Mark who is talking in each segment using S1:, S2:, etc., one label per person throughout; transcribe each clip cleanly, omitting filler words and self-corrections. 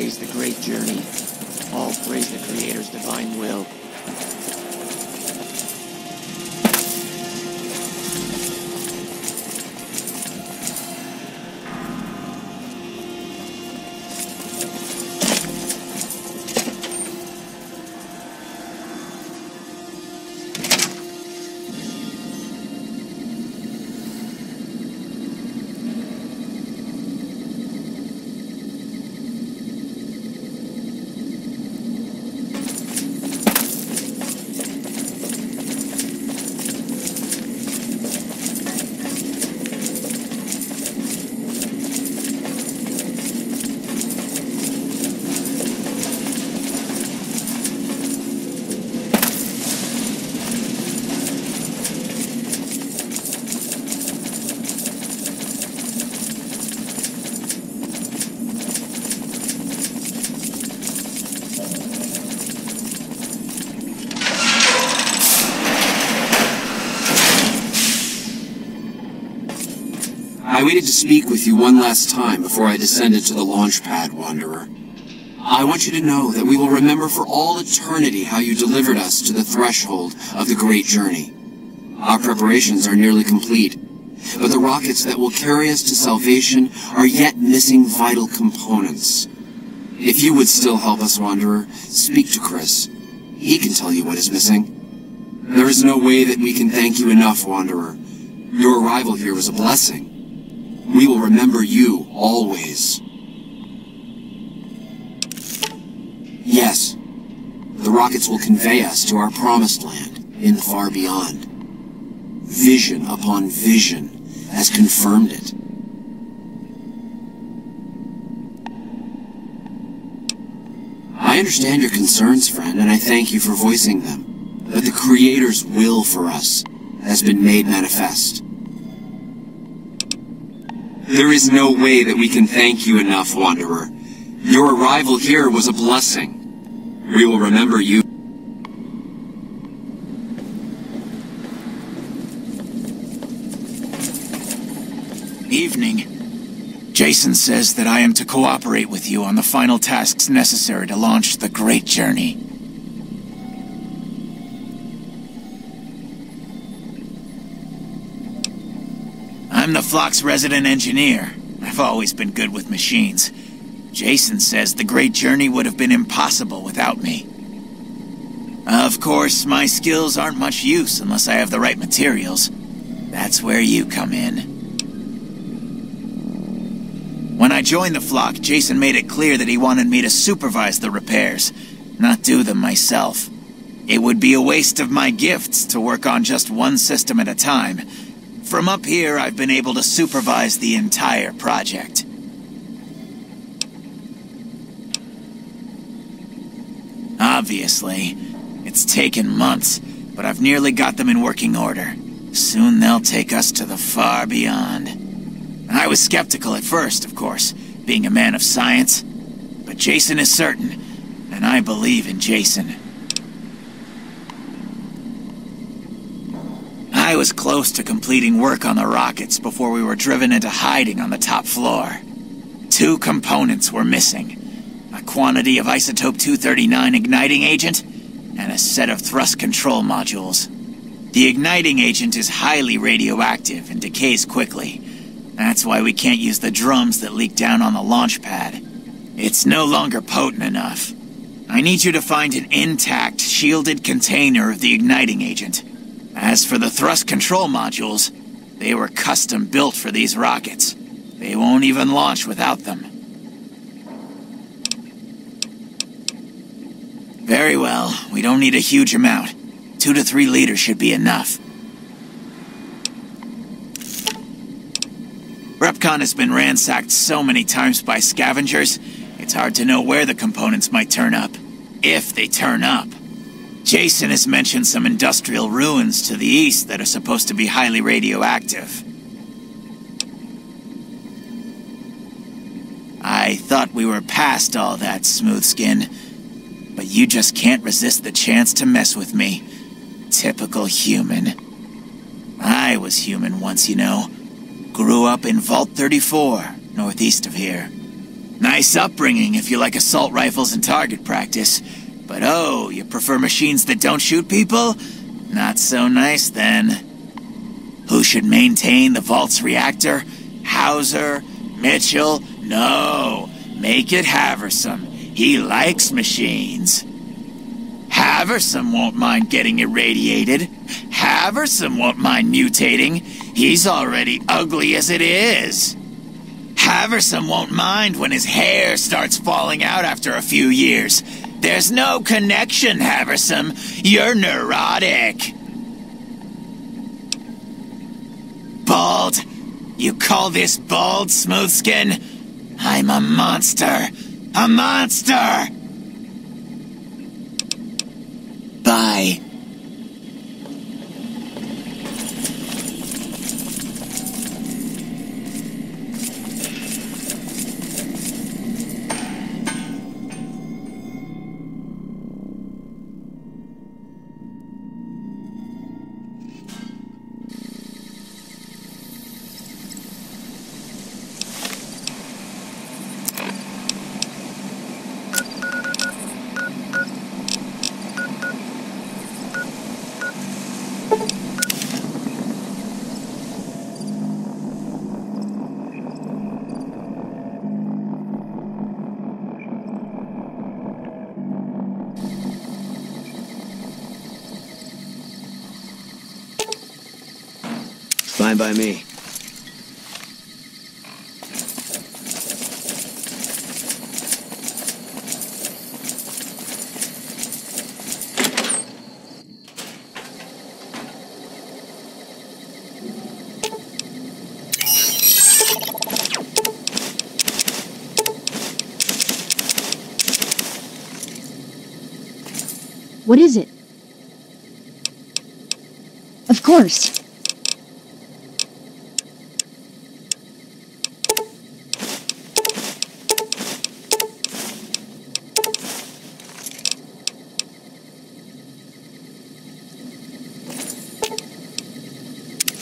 S1: praise the great journey. All praise the Creator's divine will.
S2: I waited to speak with you one last time before I descended to the launch pad, Wanderer. I want you to know that we will remember for all eternity how you delivered us to the threshold of the great journey. Our preparations are nearly complete, but the rockets that will carry us to salvation are yet missing vital components. If you would still help us, Wanderer, speak to Chris. He can tell you what is missing. There is no way that we can thank you enough, Wanderer. Your arrival here was a blessing. We will remember you, always. Yes, the rockets will convey us to our promised land in the far beyond. Vision upon vision has confirmed it. I understand your concerns, friend, and I thank you for voicing them. But the Creator's will for us has been made manifest. There is no way that we can thank you enough, Wanderer. Your arrival here was a blessing. We will remember you.
S3: Evening. Jason says that I am to cooperate with you on the final tasks necessary to launch the Great Journey. I'm the flock's resident engineer. I've always been good with machines. Jason says the Great Journey would have been impossible without me. Of course, my skills aren't much use unless I have the right materials. That's where you come in. When I joined the flock, Jason made it clear that he wanted me to supervise the repairs, not do them myself. It would be a waste of my gifts to work on just one system at a time. From up here, I've been able to supervise the entire project. Obviously, it's taken months, but I've nearly got them in working order. Soon they'll take us to the far beyond. I was skeptical at first, of course, being a man of science. But Jason is certain, and I believe in Jason. I was close to completing work on the rockets before we were driven into hiding on the top floor. 2 components were missing. A quantity of isotope 239 igniting agent, and a set of thrust control modules. The igniting agent is highly radioactive and decays quickly. That's why we can't use the drums that leak down on the launch pad. It's no longer potent enough. I need you to find an intact, shielded container of the igniting agent. As for the thrust control modules, they were custom built for these rockets. They won't even launch without them. Very well, we don't need a huge amount. 2 to 3 liters should be enough. Repcon has been ransacked so many times by scavengers, it's hard to know where the components might turn up. If they turn up. Jason has mentioned some industrial ruins to the east that are supposed to be highly radioactive. I thought we were past all that, Smooth Skin. But you just can't resist the chance to mess with me. Typical human. I was human once, you know. Grew up in Vault 34, northeast of here. Nice upbringing if you like assault rifles and target practice. But oh, you prefer machines that don't shoot people? Not so nice then. Who should maintain the Vault's reactor? Hauser? Mitchell? No. Make it Haversam. He likes machines. Haversam won't mind getting irradiated. Haversam won't mind mutating. He's already ugly as it is. Haversam won't mind when his hair starts falling out after a few years. There's no connection, Haversam. You're neurotic. Bald? You call this bald, Smoothskin? I'm a monster. A monster! Bye.
S4: Fine by me.
S5: What is it? Of course.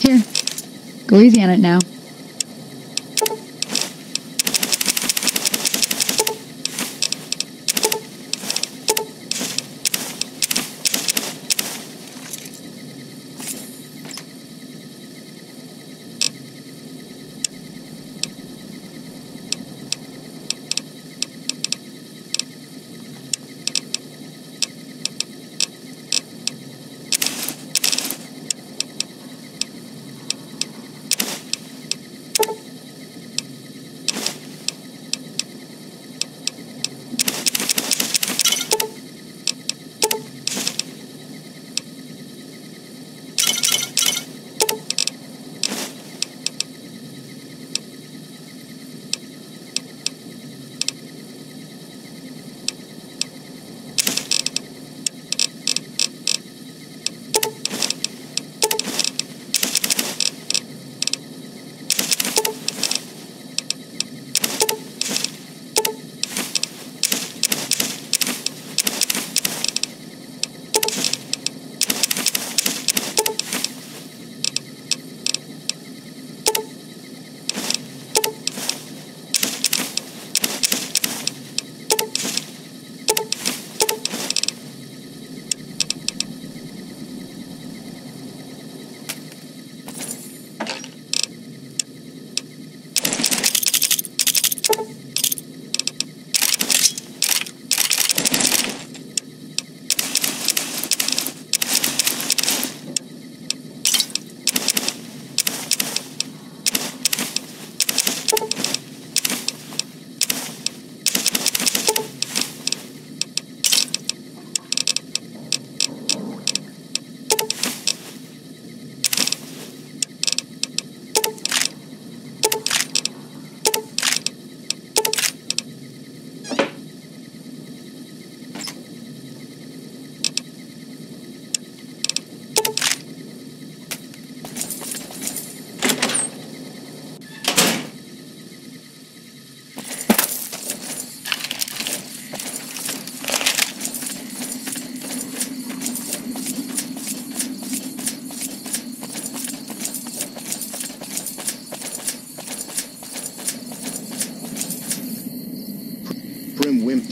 S5: Here. Go easy on it now.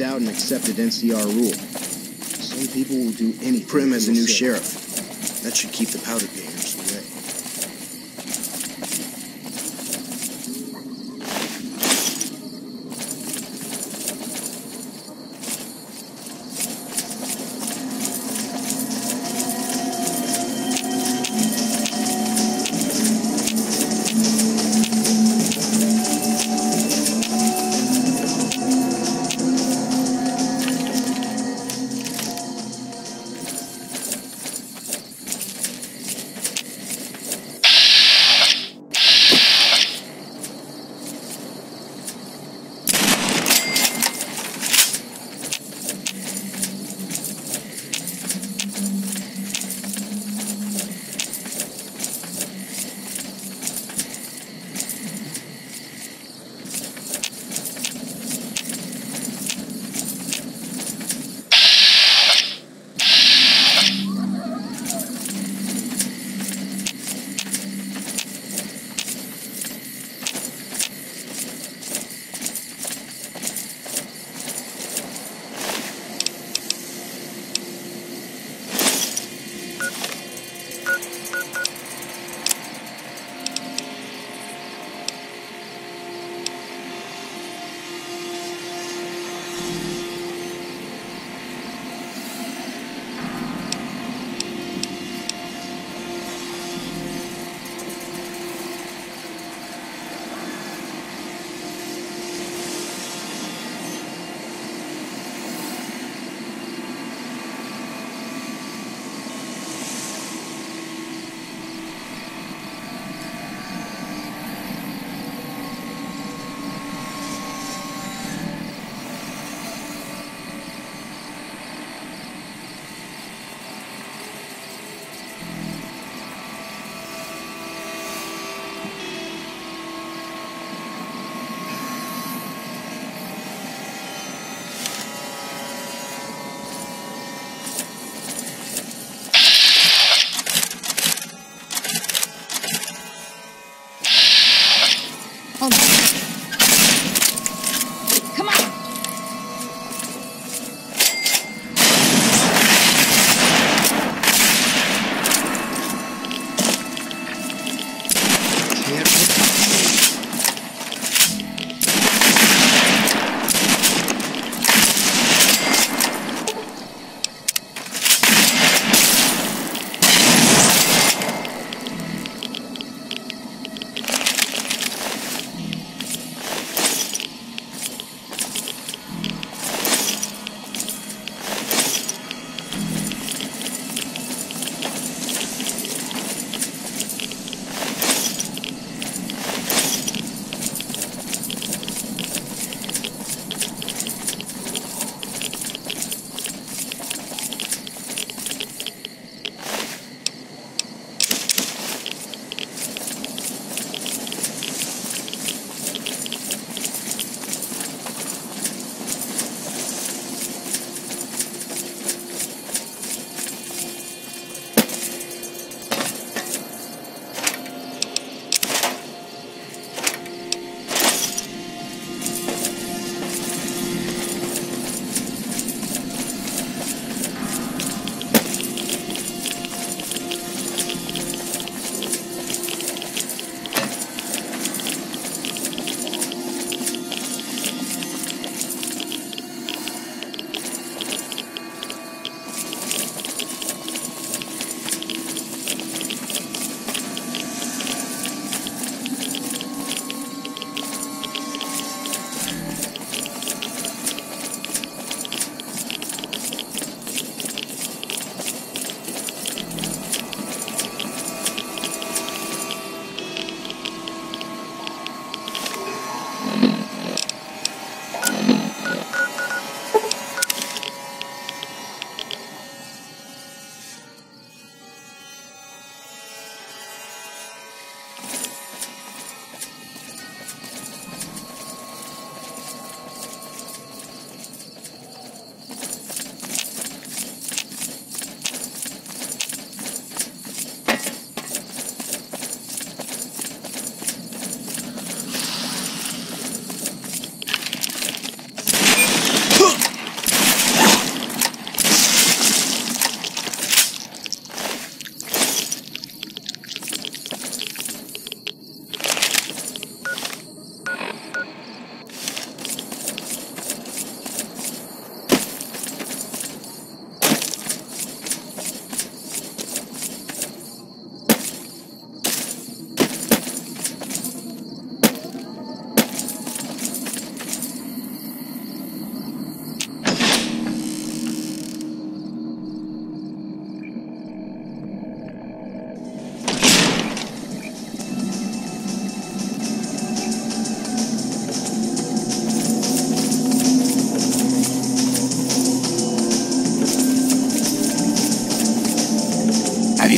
S6: carved out and accepted NCR rule. Some people will do anything. Prim has a new sheriff. That should keep the powder gators away.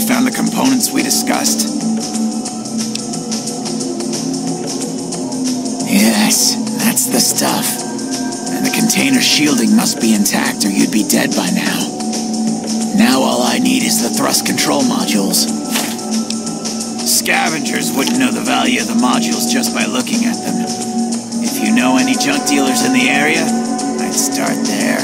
S3: found the components we discussed? Yes, that's the stuff. And the container shielding must be intact or you'd be dead by now. Now all I need is the thrust control modules. Scavengers wouldn't know the value of the modules just by looking at them. If you know any junk dealers in the area, I'd start there.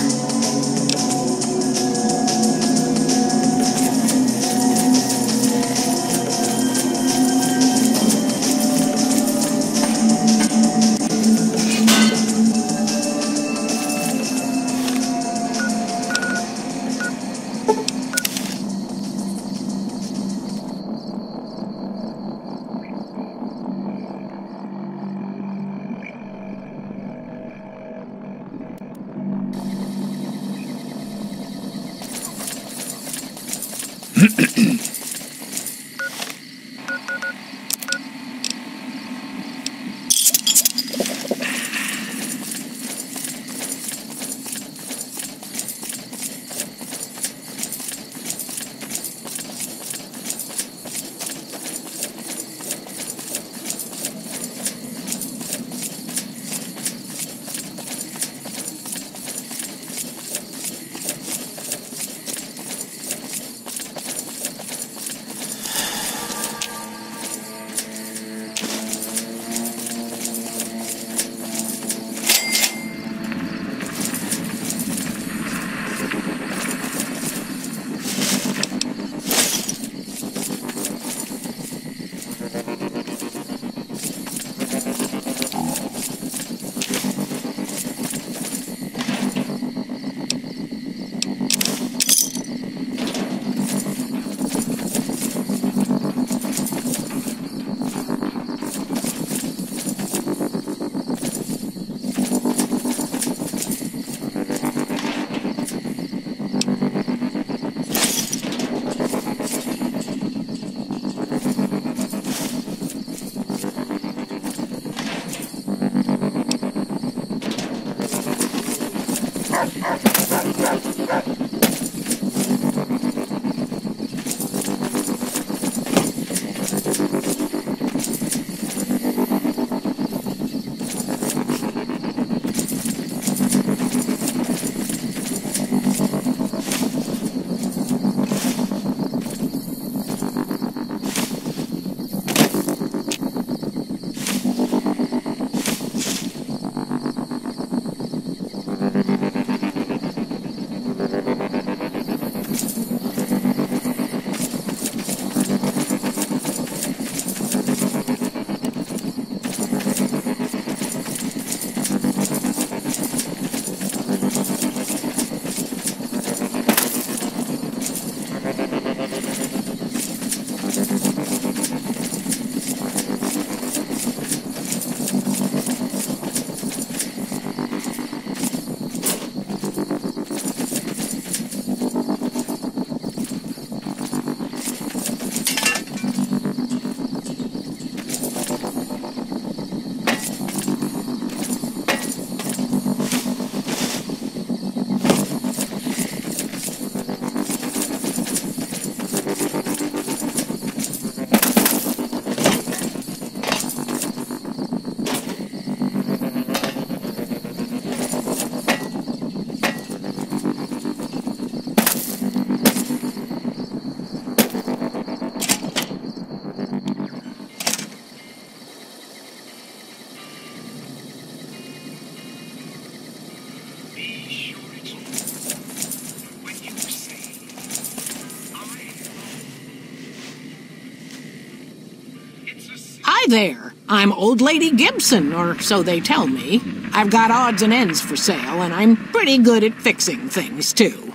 S7: Hi there. I'm Old Lady Gibson, or so they tell me. I've got odds and ends for sale, and I'm pretty good at fixing things, too.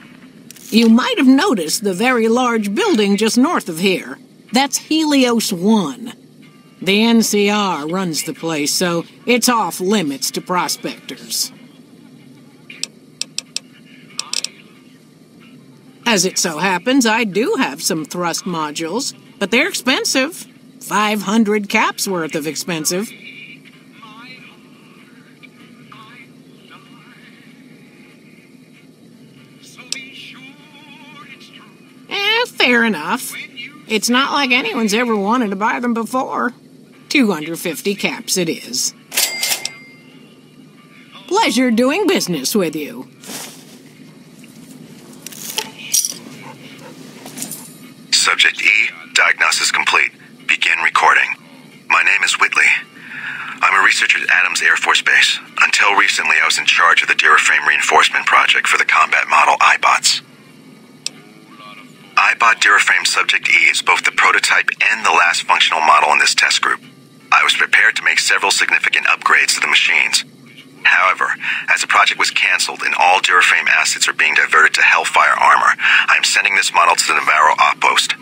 S7: You might have noticed the very large building just north of here. That's Helios 1. The NCR runs the place, so it's off limits to prospectors. As it so happens, I do have some thrust modules, but they're expensive. 500 caps worth of expensive. Fair enough. It's not like anyone's ever wanted to buy them before. 250 caps it is. Pleasure doing business with you.
S8: Subject E, diagnosis complete. Begin recording. My name is Whitley. I'm a researcher at Adams Air Force Base. Until recently, I was in charge of the Duraframe Reinforcement Project for the combat model iBots. iBot Duraframe Subject E is both the prototype and the last functional model in this test group. I was prepared to make several significant upgrades to the machines. However, as the project was canceled and all Duraframe assets are being diverted to Hellfire armor, I am sending this model to the Navarro outpost.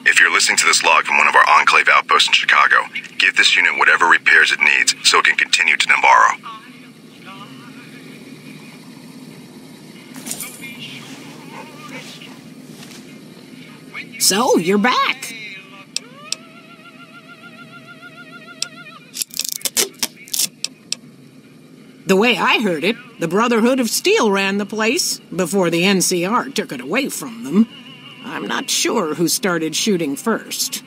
S8: If you're listening to this log from one of our Enclave outposts in Chicago, give this unit whatever repairs it needs so it can continue to Navarro.
S7: So, you're back. The way I heard it, the Brotherhood of Steel ran the place before the NCR took it away from them. I'm not sure who started shooting first.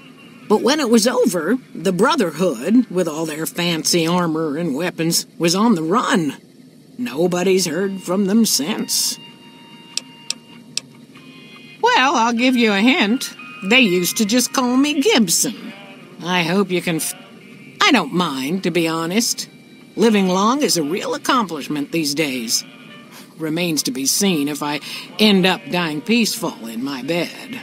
S7: But when it was over, the Brotherhood, with all their fancy armor and weapons, was on the run. Nobody's heard from them since. Well, I'll give you a hint. They used to just call me Gibson. I hope you can... I don't mind, to be honest. Living long is a real accomplishment these days. Remains to be seen if I end up dying peaceful in my bed.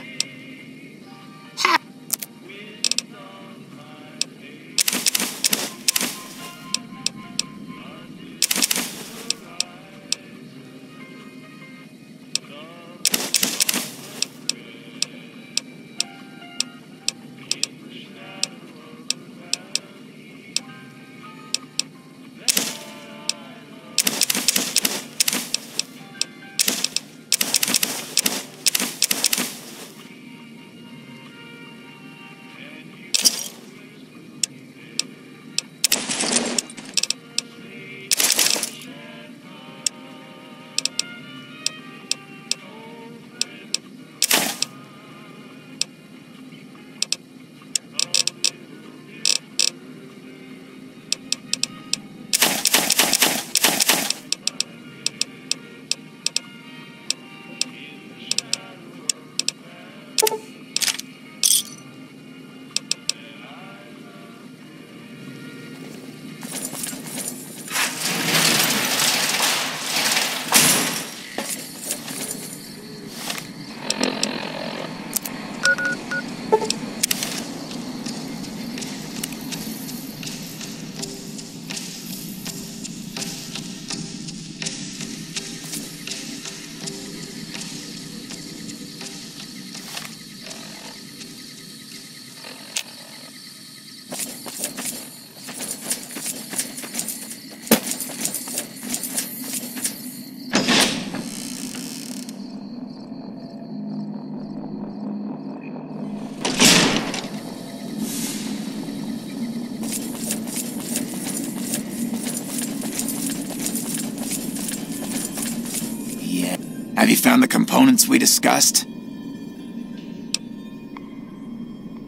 S3: Have you found the components we discussed?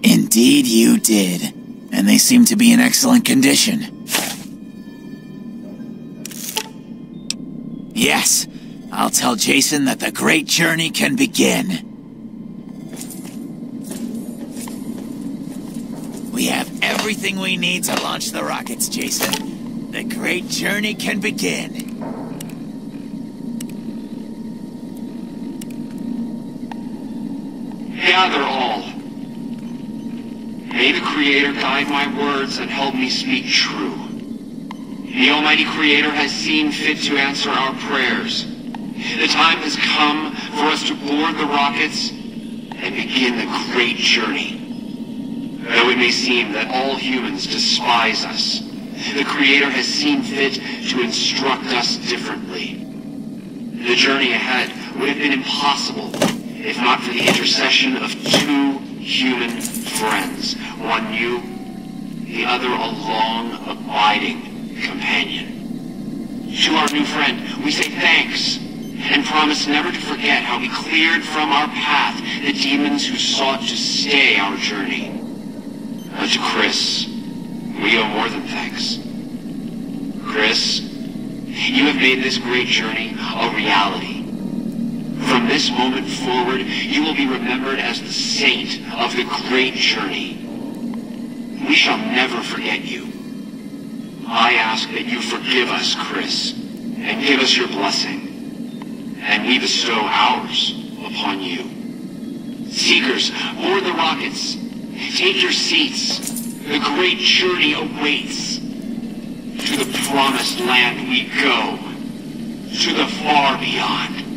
S3: Indeed you did. And they seem to be in excellent condition. Yes, I'll tell Jason that the great journey can begin. We have everything we need to launch the rockets, Jason. The great journey can begin.
S9: Gather all. May the Creator guide my words and help me speak true. The Almighty Creator has seen fit to answer our prayers. The time has come for us to board the rockets and begin the great journey. Though it may seem that all humans despise us, the Creator has seen fit to instruct us differently. The journey ahead would have been impossible if not for the intercession of two human friends, one new, the other a long, abiding companion. To our new friend, we say thanks, and promise never to forget how we cleared from our path the demons who sought to stay our journey. But to Chris, we owe more than thanks. Chris, you have made this great journey a reality. From this moment forward, you will be remembered as the saint of the great journey. We shall never forget you. I ask that you forgive us, Chris, and give us your blessing, and we bestow ours upon you. Seekers, board the rockets. Take your seats. The great journey awaits. To the promised land we go. To the far beyond.